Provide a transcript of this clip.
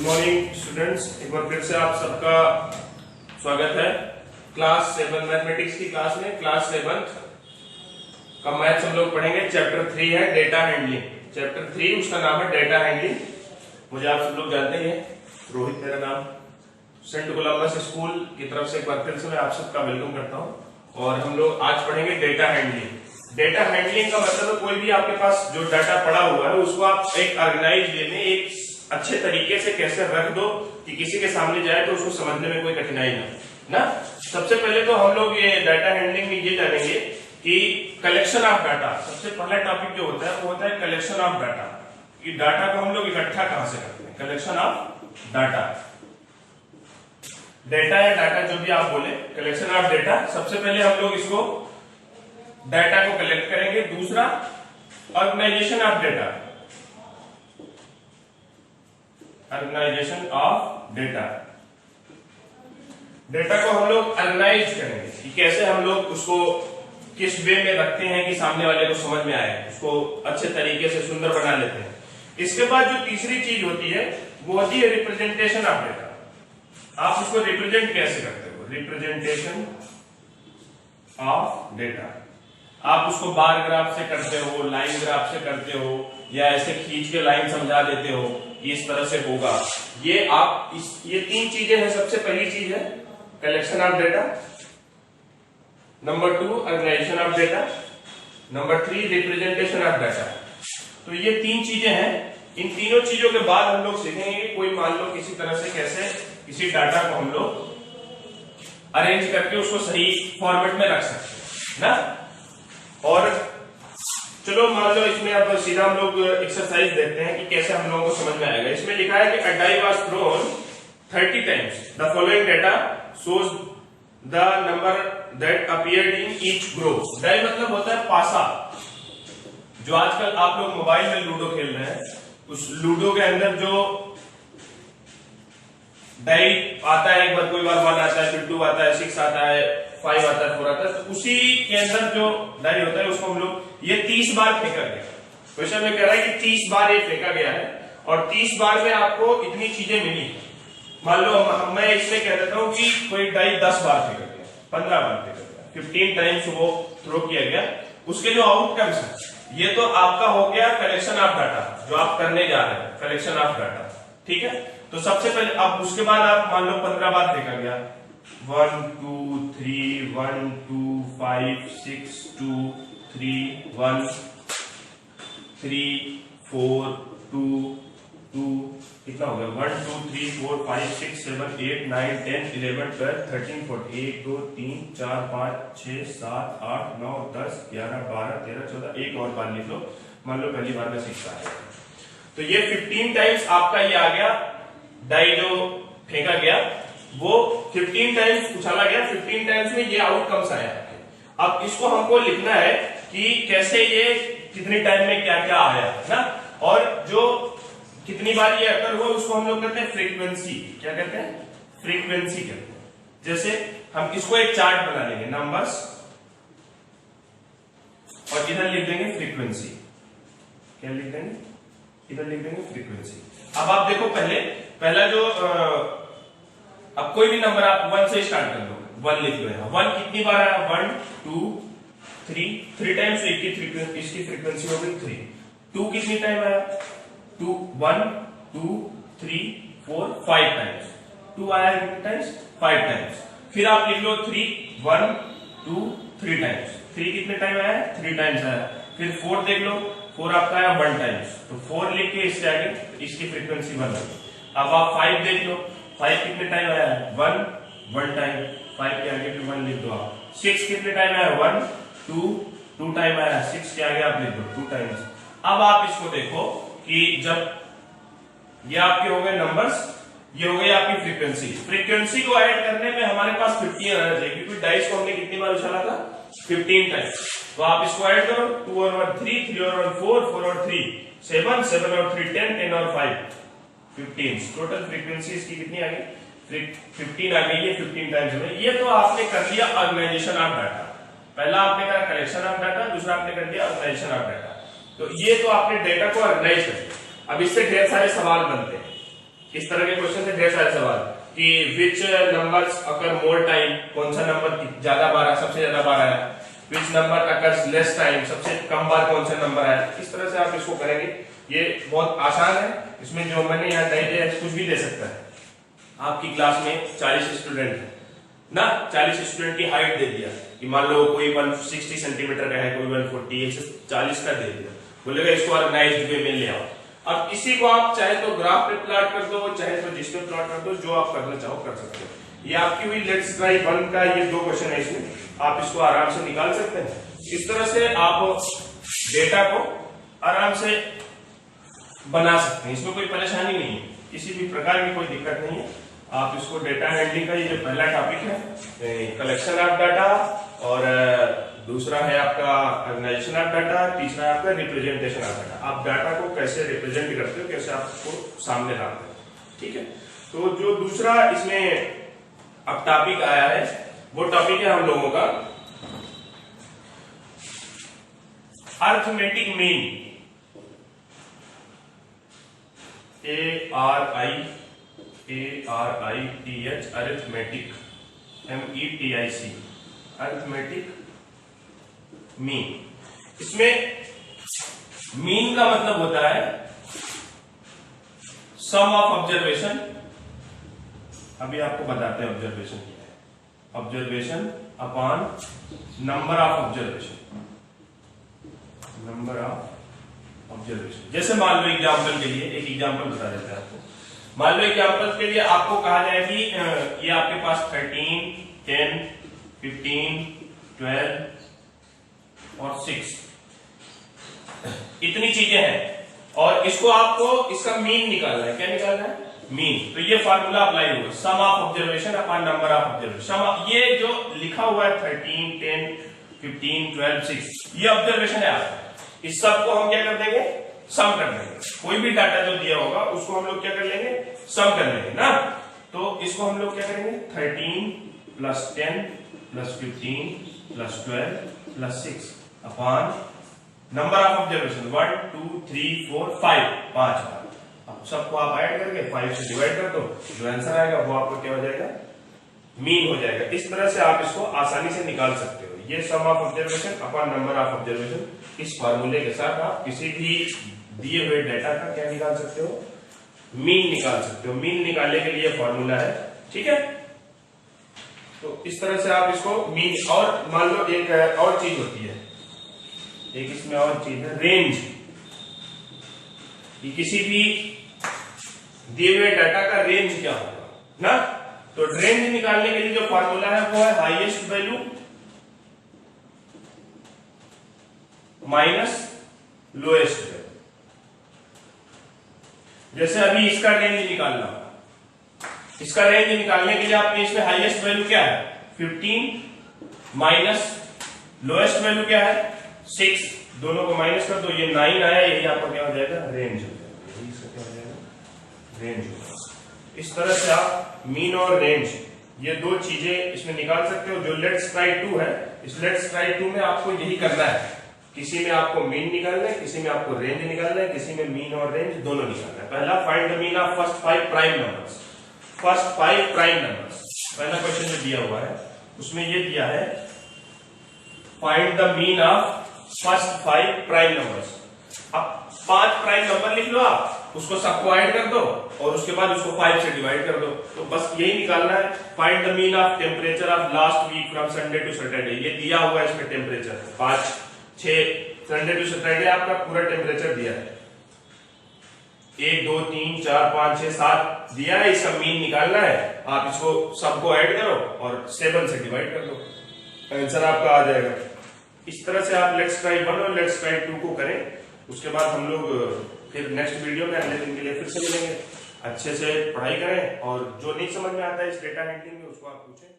Good morning students, एक बार फिर से आप सबका स्वागत है क्लास 7 मैथमेटिक्स की क्लास में। क्लास 7 का मैथ्स हम लोग पढ़ेंगे। चैप्टर 3 है डेटा हैंडलिंग। चैप्टर 3 उसका नाम है डेटा हैंडलिंग। मुझे आप सब लोग जानते हैं, रोहित मेरा नाम। सेंट कोलंबस स्कूल की तरफ से एक बार फिर से मैं आप सबका वेलकम करता हूं और हम लोग आज पढ़ेंगे डेटा हैंडलिंग। डेटा हैंडलिंग का मतलब कोई भी आपके पास जो डाटा पड़ा हुआ है उसको आप एक ऑर्गेनाइज वे में एक अच्छे तरीके से कैसे रख दो कि किसी के सामने जाए तो उसको समझने में कोई कठिनाई ना। सबसे पहले तो हम लोग ये डाटा हैंडलिंग में ये जानेंगे कि कलेक्शन ऑफ डाटा। सबसे पहला टॉपिक जो होता है वो होता है कलेक्शन ऑफ डाटा, कि डाटा को हम लोग इकट्ठा कहां से करते हैं। कलेक्शन ऑफ डाटा, डेटा या डाटा जो भी आप बोले, कलेक्शन ऑफ डेटा। सबसे पहले हम लोग इसको डाटा को कलेक्ट करेंगे। दूसरा organisation of data, organisation of data. Data को हम लोग ऑर्गेनाइज करेंगे कि कैसे हम लोग उसको किस वे में रखते हैं कि सामने वाले को समझ में आए, उसको अच्छे तरीके से सुंदर बना लेते हैं। इसके बाद जो तीसरी चीज होती है वो होती है रिप्रेजेंटेशन ऑफ डेटा। आप उसको रिप्रेजेंट कैसे करते हो, रिप्रेजेंटेशन ऑफ डेटा। आप उसको बार ग्राफ से करते हो, लाइन ग्राफ से करते हो, या ऐसे खींच के लाइन समझा देते हो इस तरह से होगा। ये आप ये तीन चीजें हैं। सबसे पहली चीज है collection of data, number 2 organisation of data, number 3 representation of data. तो ये तीन चीजें हैं। इन तीनों चीजों के बाद हम लोग सीखेंगे कि कोई मान लो किसी तरह से कैसे किसी डाटा को हम लोग अरेंज करके उसको सही फॉर्मेट में रख सकते हैं ना। और चलो मान लो इसमें अब सीधा हम लोग एक्सरसाइज देखते हैं कि कैसे हम लोगों को समझ में आएगा। इसमें लिखा है कि a die was thrown 30 times. The following data shows the number that appeared in each group. Die मतलब होता है पासा। जो आजकल आप लोग मोबाइल में लूडो खेल रहे हैं, उस लूडो के अंदर जो डाई आता है, एक बार कोई बार 1 आता है, फिर 2 आता है, 6 आता है, 5 आता है, 4 आता है, तो उसी के अंदर जो डाई होता है उसको हम लोग ये 30 बार फेंका गया। क्वेश्चन में कह रहा है कि 30 बार ये फेंका गया है और 30 बार में आपको इतनी चीजें मिली। मान लो मैं इसमें कह देता हूं कि कोई डाई 10 बार फेंका गया, 15 बार फेंका गया, 15 टाइम्स वो थ्रो किया गया। उसके जो आउटकम्स है ये तो आपका हो गया कलेक्शन ऑफ डाटा, जो आप करने जा रहे हैं कलेक्शन ऑफ डाटा। ठीक है, तो सबसे पहले अब उसके बाद आप मान लो 15 बार फेंका गया, 1 2 3 1 2 5 6 2 3 1 3 4 2 2 कितना हो गया, 1 2 3 4 5 6 7 8 9 10 11 12 13 14 1 2 3 4 5 6 7 8 9 10 11 12 13 14 एक और बार लिख लो। मान लो पहली बार में 6 आ गया, तो ये 15 टाइम्स आपका ये आ गया। डाई जो फेंका गया वो 15 टाइम्स उछाला गया, 15 टाइम्स में ये आउटकम्स आया। अब इसको हमको लिखना है कि कैसे ये कितने टाइम में क्या क्या आया ना, और जो कितनी बार ये अकर हुआ उसको हम लोग कहते हैं फ्रीक्वेंसी। क्या कहते हैं, फ्रीक्वेंसी कहते हैं। जैसे हम इसको एक चार्ट बना लेंगे, नंबर्स, और इधर लिख देंगे फ्रीक्वेंसी। क्या लिख देंगे, इधर लिख देंगे फ्रीक्वेंसी। अब आप देखो पहला जो अब कोई भी नंबर आप 1 से स्टार्ट कर लो, 1 लिख लो। 1 कितनी बार आया, 1 2 3 टाइम्स, इसकी फ्रीक्वेंसी हो गई 3। 2 कितनी टाइम आया, 2 1 2 3 4 5 टाइम्स। 2 आया कितनी टाइम्स, 5 टाइम्स। फिर आप लिख लो 3 1 2 3 टाइम्स। 3 कितने टाइम आया, 3 टाइम्स आया। फिर 4 देख लो, 4 आपका आया 1 टाइम्स, तो 4 लिख के इससे आगे इसकी फ्रीक्वेंसी 1 होगी। अब आप 5 देख लो, 5 कितने टाइम आया, 1 टाइम, 5 के आगे फिर 1 लिख दो आप। 6 कितने टाइम आया, 1 2 टाइम आया, 6 के आगे आप लिख दो 2 टाइम्स। अब आप इसको देखो कि जब ये आपके हो गए नंबर्स, ये हो गई आपकी फ्रीक्वेंसी। फ्रीक्वेंसी को ऐड करने में हमारे पास 15 आना चाहिए, क्योंकि डाइस को हमने कितनी बार उछाला था, 15 टाइम्स। तो आप इसको ऐड करो, 2 और 1 3, 3 और 1 4, 4 और 3 7, 7 और 3 10, 10 और 5 15। टोटल फ्रीक्वेंसी इसकी कितनी आ गई, 15 आ गई है 15 टाइम्स में। ये तो आपने कर दिया ऑर्गेनाइजेशन ऑफ डाटा। पहला आपने करा कलेक्शन ऑफ डाटा, दूसरा आपने कर दिया ऑर्गेनाइजेशन ऑफ डाटा। तो ये तो आपने डेटा को ऑर्गेनाइज कर दिया। अब इससे ढेर सारे सवाल बनते हैं इस तरह के क्वेश्चन थे, ढेर सारे सवाल कि विच नंबर्स अकर मोर टाइम, कौन सा नंबर ज्यादा बार सबसे ज्यादा बार आया, which number occurs less time, सबसे कम बार कौन सा नंबर आया। इस तरह से आप इसको करेंगे, ये बहुत आसान है। इसमें जो मैंने यहाँ नहीं दिया कुछ भी दे सकता है। आपकी क्लास में 40 स्टूडेंट है ना, 40 स्टूडेंट की हाइट दे दिया कि मान लो कोई 160 सेंटीमीटर का है, कोई 140, 140 का दे दिया, बोलेगा इसको ऑर्गेनाइज्ड वे में ले आओ। अब इसी को आप चाहे तो ग्राफ पे प्लॉट कर दो, चाहे तो जिस पे प्लॉट कर दो, जो आप करना चाहो कर सकते हो। ये आपकी हुई लेट्स ट्राई 1 का ये 2 क्वेश्चन है, इसमें आप इसको आराम से निकाल सकते हैं। इस तरह से आप डेटा को आराम से बना सकते हैं, इसमें कोई परेशानी नहीं है, किसी भी प्रकार की कोई दिक्कत नहीं है। आप इसको डेटा हैंडलिंग का ये पहला टॉपिक है, कलेक्शन ऑफ डाटा, और दूसरा है आपका ऑर्गेनाइजेशन ऑफ डाटा, तीसरा है आपका रिप्रेजेंटेशन ऑफ डाटा। आप डाटा को कैसे रिप्रेजेंट करते हो, कैसे आपको सामने लाते हो, ठीक है। तो जो दूसरा इसमें अब टॉपिक आया है वो टॉपिक है हम लोगों का arithmetic mean, ARITH arithmetic, METIC arithmetic mean. इसमें मीन का मतलब होता है सम ऑफ ऑब्जर्वेशन। अभी आपको बताते हैं ऑब्जर्वेशन क्या है। Observation upon number of observation, number of observation. जैसे मान लो एग्जाम्पल के लिए एक एग्जाम्पल बता देते हैं आपको। मान लो एग्जाम्पल के लिए आपको कहा जाए कि ये आपके पास 13, 10, 15, 12 और 6 इतनी चीजें हैं, और इसको आपको इसका मीन निकालना है। क्या निकालना है? मीन। तो ये फार्मूला अप्लाई होगा, sum of observation upon number of observation. ये जो लिखा हुआ है 13, 10, 15, 12, 6 ये ऑब्जर्वेशन है आपका। इस सब को हम क्या कर देंगे? सम कर देंगे। कोई भी डाटा जो दिया होगा उसको हम लोग क्या कर लेंगे? सम कर लेंगे ना। तो इसको हम लोग क्या करेंगे? 13 plus 10 plus 15 plus 12 plus 6 upon number of observation 1 2 3 4 5 5 बार। अब सबको आप ऐड करके 5 से डिवाइड कर दो, जो आंसर आएगा वो आपको क्या हो जाएगा? मीन हो जाएगा। इस तरह से आप इसको आसानी से निकाल सकते हो। ये sum of observation upon number of observation, इस फार्मूले के साथ आप किसी भी दिए हुए डेटा का क्या निकाल सकते हो? मीन निकाल सकते हो। मीन निकालने के लिए फॉर्मूला है, ठीक है। तो इस तरह से आप इसको मीन, और मान लो एक और चीज होती है, एक इसमें और चीज है रेंज। कि किसी भी दिए हुए डाटा का रेंज क्या होगा ना। तो रेंज निकालने के लिए जो फॉर्मूला है वो है highest value minus lowest value. जैसे अभी इसका रेंज निकालना, इसका रेंज निकालने के लिए आपने इसमें हाईएस्ट वैल्यू क्या है? 15 माइनस लोएस्ट वैल्यू क्या है? 6। दोनों को माइनस कर दो, ये 9 आया, यही आपका क्या हो जाएगा? रेंज हो जाएगा। यही इसका क्या हो जाएगा? रेंज हो जाएगा। इस तरह से आप मीन और रेंज ये दो चीजें इसमें निकाल सकते हो। जो लेट्स ट्राई 2 है, इस लेट्स ट्राई 2 में आपको यही करना है। किसी में आपको मीन निकालना है, किसी में आपको रेंज निकालना है, किसी में मीन और रेंज दोनों निकालना है। पहला find the mean of first 5 prime numbers. First 5 prime numbers, पहला क्वेश्चन जो दिया हुआ है उसमें ये दिया है find the mean of first 5 prime numbers. अब 5 प्राइम नंबर लिख लो, आप उसको सबको ऐड कर दो और उसके बाद उसको 5 से डिवाइड कर दो। तो बस यही निकालना है। Find the mean of temperature of last week from Sunday to Saturday. ये दिया हुआ है इसमें टेम्परेचर 5 6 संडे टू सैटरडे आपका पूरा टेम्परेचर दिया है। 1 2 3 4 5 6 7 दिया है। इसका मीन निकालना है। आप इसको सबको ऐड करो और 7 से डिवाइड कर दो, आंसर आपका आ जाएगा। इस तरह से आप लेट्स ट्राई 1 और लेट्स ट्राई 2 को करें। उसके बाद हम लोग फिर नेक्स्ट वीडियो में अगले दिन के लिए फिर से मिलेंगे। अच्छे से पढ़ाई करें और जो नहीं समझ में आता है इस डेटा हैंडलिंग में उसको आप पूछें।